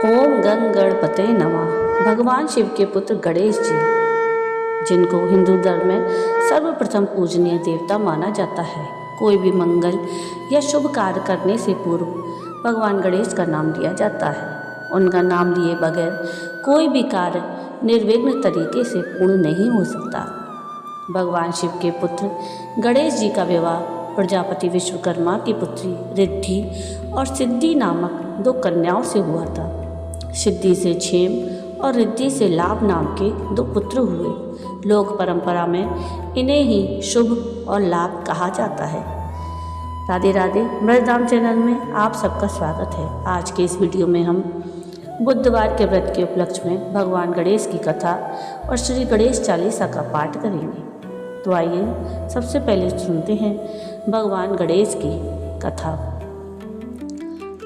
ओम गंग गणपते नमः। भगवान शिव के पुत्र गणेश जी, जिनको हिंदू धर्म में सर्वप्रथम पूजनीय देवता माना जाता है, कोई भी मंगल या शुभ कार्य करने से पूर्व भगवान गणेश का नाम लिया जाता है। उनका नाम लिए बगैर कोई भी कार्य निर्विघ्न तरीके से पूर्ण नहीं हो सकता। भगवान शिव के पुत्र गणेश जी का विवाह प्रजापति विश्वकर्मा की पुत्री रिद्धि और सिद्धि नामक दो कन्याओं से हुआ था। सिद्धि से क्षेम और रिद्धि से लाभ नाम के दो पुत्र हुए। लोक परंपरा में इन्हें ही शुभ और लाभ कहा जाता है। राधे राधे। मृतधाम चैनल में आप सबका स्वागत है। आज के इस वीडियो में हम बुधवार के व्रत के उपलक्ष्य में भगवान गणेश की कथा और श्री गणेश चालीसा का पाठ करेंगे। तो आइए सबसे पहले सुनते हैं भगवान गणेश की कथा।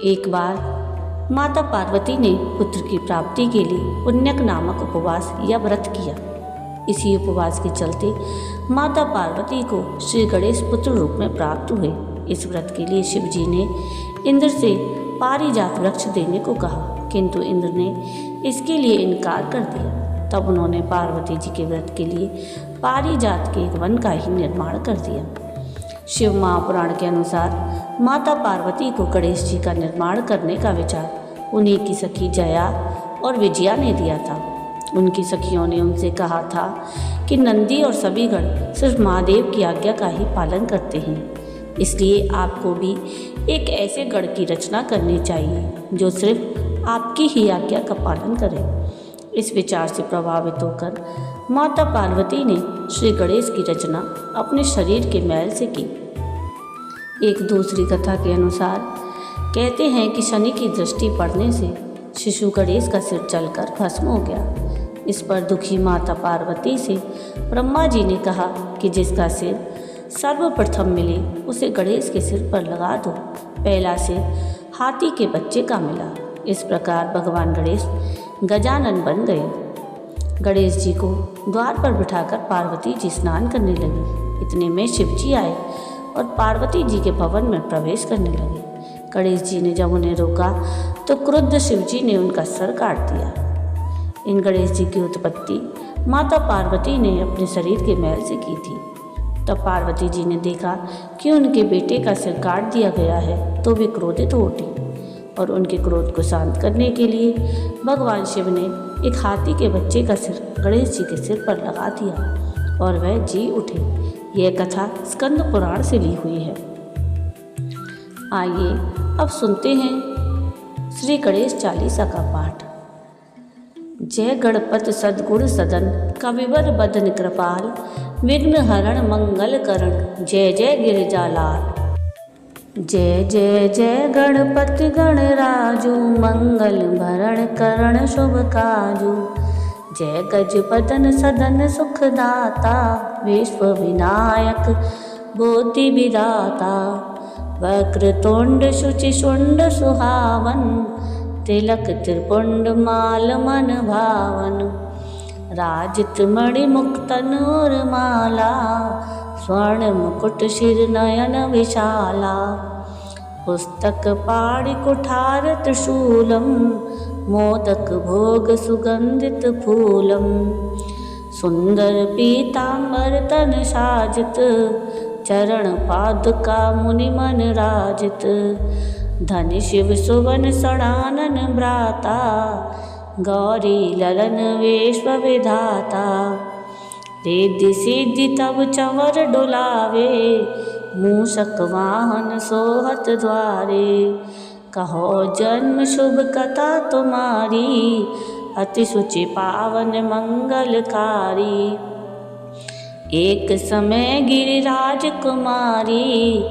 एक बार माता पार्वती ने पुत्र की प्राप्ति के लिए पुण्यक नामक उपवास या व्रत किया। इसी उपवास के चलते माता पार्वती को श्री गणेश पुत्र रूप में प्राप्त हुए। इस व्रत के लिए शिव जी ने इंद्र से पारिजात वृक्ष देने को कहा, किंतु इंद्र ने इसके लिए इनकार कर दिया। तब उन्होंने पार्वती जी के व्रत के लिए पारिजात के एक वन का ही निर्माण कर दिया। शिव महापुराण के अनुसार माता पार्वती को गणेश जी का निर्माण करने का विचार उन्हीं की सखी जया और विजया ने दिया था। उनकी सखियों ने उनसे कहा था कि नंदी और सभी गण सिर्फ महादेव की आज्ञा का ही पालन करते हैं, इसलिए आपको भी एक ऐसे गण की रचना करनी चाहिए जो सिर्फ आपकी ही आज्ञा का पालन करे। इस विचार से प्रभावित होकर माता पार्वती ने श्री गणेश की रचना अपने शरीर के मैल से की। एक दूसरी कथा के अनुसार कहते हैं कि शनि की दृष्टि पड़ने से शिशु गणेश का सिर जलकर भस्म हो गया। इस पर दुखी माता पार्वती से ब्रह्मा जी ने कहा कि जिसका सिर सर्वप्रथम मिले उसे गणेश के सिर पर लगा दो। पहला सिर हाथी के बच्चे का मिला। इस प्रकार भगवान गणेश गजानन बन गए। गणेश जी को द्वार पर बिठाकर पार्वती जी स्नान करने लगी। इतने में शिव जी आए और पार्वती जी के भवन में प्रवेश करने लगे। गणेश जी ने जब उन्हें रोका तो क्रुद्ध शिव जी ने उनका सर काट दिया। इन गणेश जी की उत्पत्ति माता पार्वती ने अपने शरीर के मैल से की थी। तब पार्वती जी ने देखा कि उनके बेटे का सिर काट दिया गया है तो वे क्रोधित हो उठी और उनके क्रोध को शांत करने के लिए भगवान शिव ने एक हाथी के बच्चे का सिर गणेश जी के सिर पर लगा दिया और वह जी उठे। यह कथा स्कंद पुराण से ली हुई है। आइए अब सुनते हैं श्री गणेश चालीसा का पाठ। जय गणपत सद्गुण सदन कविवर बदन कृपाल, विघ्न हरण मंगल करण, जय जय गिरिजालाल। जय जय जय गणपति गणराजू, मंगल भरण करण शुभ काजू। जय गजपतन सदन सुखदाता, विश्व विनायक बोधि विदाता। वक्रतुंड शुचि शुंड सुहावन, तिलक त्रिपुंड माल मन भावन। राजित मणि मुक्तन और माला, स्वर्ण मुकुट शिर नयन विशाला। पुस्तक पाणि कुठार त्रिशूलम, मोदक भोग सुगंधित फूलम। सुंदर पीतांबर तन साजित, चरण पादुका मुनि मन राजित। धन शिव सुवन सणानन भ्राता, गौरी ललन विश्व विधाता। रिद्धि सिद्धि तब चंवर डुलावे, मूषक वाहन सोहत द्वारे। कहो जन्म शुभ कथा तुम्हारी, अति शुचि पावन मंगलकारी। एक समय गिरिराज कुमारी,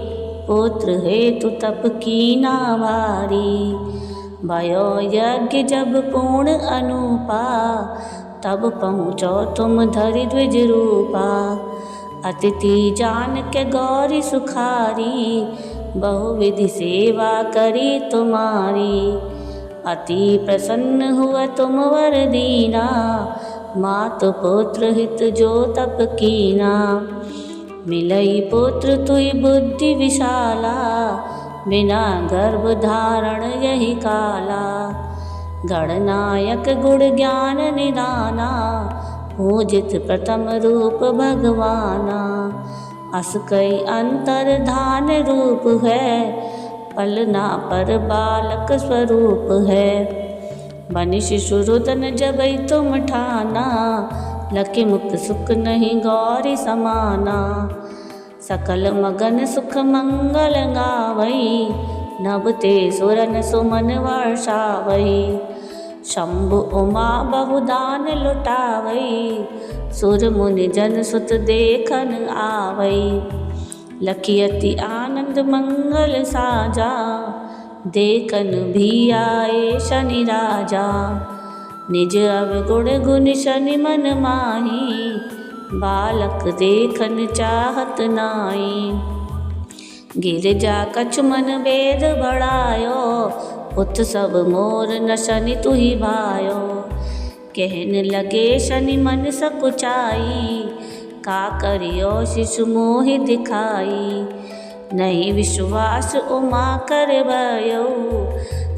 पुत्र हेतु तप कीना भारी। भयो यज्ञ जब पूर्ण अनुपा, तब पहुँचो तुम धरि द्विज रूपा। अतिथि जान के गौरी सुखारी, बहुविधि सेवा करी तुम्हारी। अति प्रसन्न हुआ तुम वर दीना, मातु पुत्र हित जो तप कीना। मिलई पुत्र तुई बुद्धि विशाला, बिना गर्भ धारण यही काला। गणनायक गुण ज्ञान निदाना, पूजित प्रथम रूप भगवाना। अस कई अंतर धान रूप है, पलना पर बालक स्वरूप है। बनि शिशु रुदन जबै तुम ठाना, लखि मुख सुख नहीं गौरी समाना। सकल मगन सुख मंगल गावई, नभ ते सुरन सुमन वर्षावई। शंभु उमा बहुदान लुटावई, सुर मुनि जन सुत देखन आवई। लखि अति आनंद मंगल साजा, देखन भी आए शनि राजा। निज अवगुण गुण शनि मन माही, बालक देखन चाहत नाई। गिरजा कछु मन वेद बढ़ायो, पुत सब मोर न शनि तुहि भायो। कहन लगे शनि मन सकुचाई, का करियो शिशु मोहि दिखाई। नहीं विश्वास उमा कर भयो,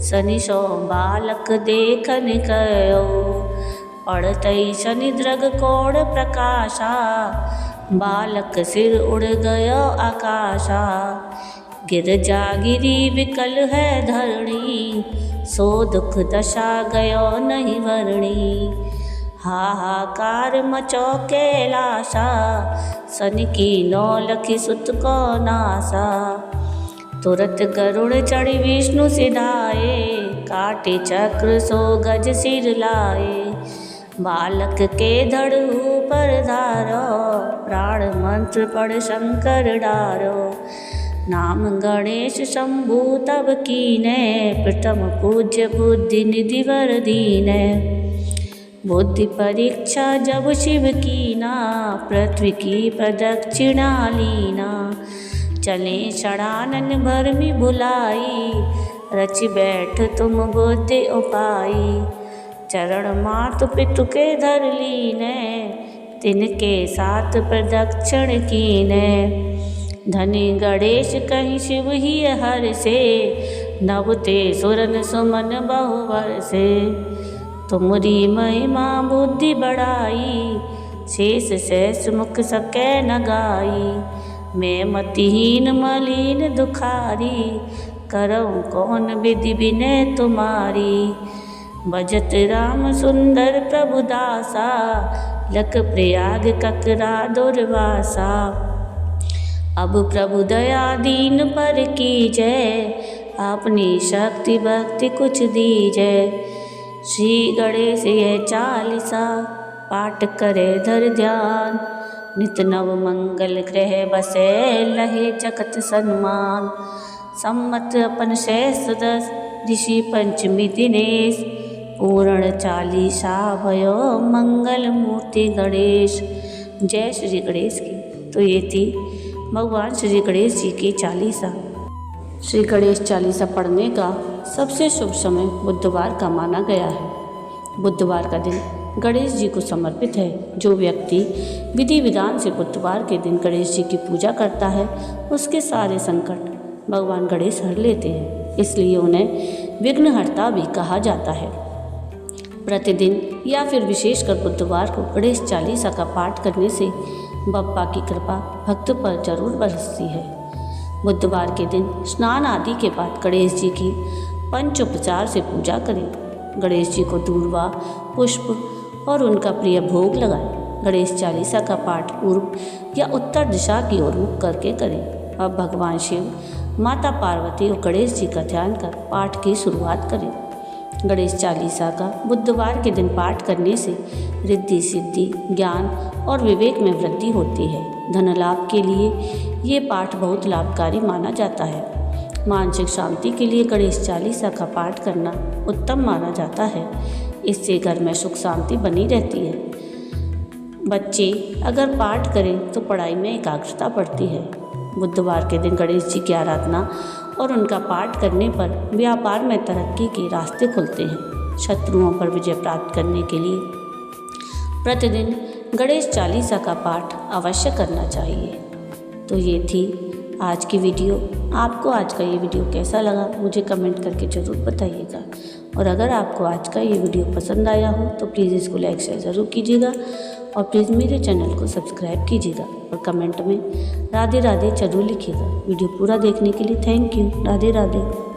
शनि सो बालक देखन कयो। पढ़तई शनि द्रग कोड़ प्रकाशा, बालक सिर उड़ गयो आकाशा। गिरजा गिरी विकल है धरणी, सो दुख दशा गयो नहीं वरणी। हाहाकार मचो कैलासा, शनि की नौ लखि सुत को नासा। तुरत गरुड़ चढ़ी विष्णु सिधाए, काटे चक्र सो गज सिर लाए। बालक के धड़ ऊपर धारो, प्राण मंत्र पढ़ शंकर डारो। नाम गणेश शंभु तब कीने, प्रथम पूज्य बुद्धि निधि वर दीने। बुद्धि परीक्षा जब शिव कीना, पृथ्वी की प्रदक्षिणा लीना। चले षडानन भरमि भुलाई, रचि बैठ तुम बुद्धि उपाई। चरण मातु पितु के धर लीने, तिनके साथ प्रदक्षिण कीने। धनी गणेश कहीं शिव ही हर से, नभ ते सुरन सुमन बहुवर से। तुमरी महिमा बुद्धि बढ़ाई, शेष शेष मुख सकै न गाई। मैं मतिहीन मलिन दुखारी, करऊँ कौन विधि विनय तुम्हारी। भजत राम सुंदर प्रभु दासा, लख प्रयाग ककरा दुर्वासा। अब प्रभु दया दीन पर कीजय, अपनी शक्ति भक्ति कुछ दीजय। श्री गणेश ये चालीसा, पाठ करे धर ध्यान। नित नव मंगल ग्रह बसे, लहे जगत सन्मान। सम्मत अपन सहस्रदस, ऋषि पंचमी दिनेश। पूर्ण चालीसा भयो, मंगल मूर्ति गणेश। जय श्री गणेश की। तो ये थी भगवान श्री गणेश जी की चालीसा। श्री गणेश चालीसा पढ़ने का सबसे शुभ समय बुधवार का माना गया है। बुधवार का दिन गणेश जी को समर्पित है। जो व्यक्ति विधि विधान से बुधवार के दिन गणेश जी की पूजा करता है, उसके सारे संकट भगवान गणेश हर लेते हैं। इसलिए उन्हें विघ्नहर्ता भी कहा जाता है। प्रतिदिन या फिर विशेषकर बुधवार को गणेश चालीसा का पाठ करने से बप्पा की कृपा भक्त पर जरूर बरसती है। बुधवार के दिन स्नान आदि के बाद गणेश जी की पंचोपचार से पूजा करें। गणेश जी को दूर्वा, पुष्प और उनका प्रिय भोग लगाएं। गणेश चालीसा का पाठ पूर्व या उत्तर दिशा की ओर मुख करके करें। अब भगवान शिव, माता पार्वती और गणेश जी का ध्यान कर पाठ की शुरुआत करें। गणेश चालीसा का बुधवार के दिन पाठ करने से रिद्धि सिद्धि, ज्ञान और विवेक में वृद्धि होती है। धन लाभ के लिए ये पाठ बहुत लाभकारी माना जाता है। मानसिक शांति के लिए गणेश चालीसा का पाठ करना उत्तम माना जाता है। इससे घर में सुख शांति बनी रहती है। बच्चे अगर पाठ करें तो पढ़ाई में एकाग्रता बढ़ती है। बुधवार के दिन गणेश जी की आराधना और उनका पाठ करने पर व्यापार में तरक्की के रास्ते खुलते हैं। शत्रुओं पर विजय प्राप्त करने के लिए प्रतिदिन गणेश चालीसा का पाठ अवश्य करना चाहिए। तो ये थी आज की वीडियो। आपको आज का ये वीडियो कैसा लगा मुझे कमेंट करके ज़रूर बताइएगा। और अगर आपको आज का ये वीडियो पसंद आया हो तो प्लीज़ इसको लाइक शेयर ज़रूर कीजिएगा और प्लीज़ मेरे चैनल को सब्सक्राइब कीजिएगा और कमेंट में राधे राधे जरूर लिखिएगा। वीडियो पूरा देखने के लिए थैंक यू। राधे राधे।